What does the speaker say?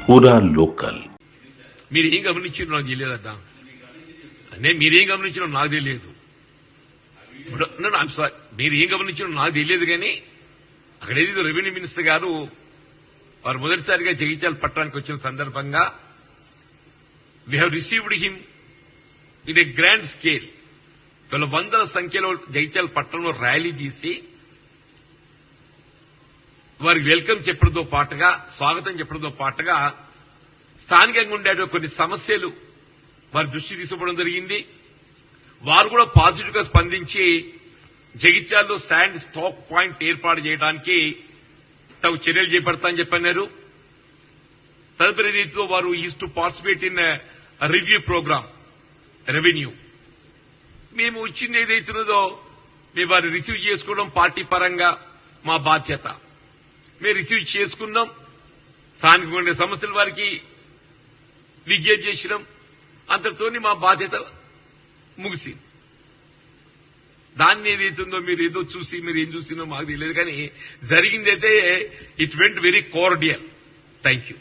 పూరా లోకల్. మీరేం గమనించారో నాకు తెలియదద్దా, నేను మీరేం గమనించారో నాకు తెలియదు. సారీ, మీరు ఏం గమనించారో నాకు తెలియదు. కానీ అక్కడ ఏదో రెవెన్యూ మినిస్టర్ గారు వారు మొదటిసారిగా జగిత్యాల పట్టణానికి వచ్చిన సందర్భంగా we have received him in a grand scale. వీళ్ళ వందల సంఖ్యలో జగిత్యాల పట్టణంలో ర్యాలీ తీసి వారికి వెల్కమ్ చెప్పడంతో పాటుగా, స్వాగతం చెప్పడంతో పాటుగా స్థానికంగా ఉండే కొన్ని సమస్యలు వారి దృష్టి తీసుకోవడం జరిగింది. వారు కూడా పాజిటివ్ గా స్పందించి జగిత్యాల్లో శాండ్ స్టాక్ పాయింట్ ఏర్పాటు చేయడానికి తగు చర్యలు చేపడతామని చెప్పన్నారు. తదుపరి రీతిలో వారు is to participate in review program revenue. మేము ఇచ్చింది ఏదైతున్నదో మేము వారిని రిసీవ్ చేసుకోవడం పార్టీ పరంగా మా బాధ్యత. మేము రిసీవ్ చేసుకున్నాం, స్థానికంగా ఉండే సమస్యలు వారికి విజ్ఞప్తి చేసినాం. అంతటితోని మా బాధ్యత ముగిసింది. దాన్ని ఏదైతుందో మీరు ఏదో చూసి మీరు ఏం చూసినో మాకు తెలియదు. కానీ జరిగిందైతే it went very cordial. Thank you.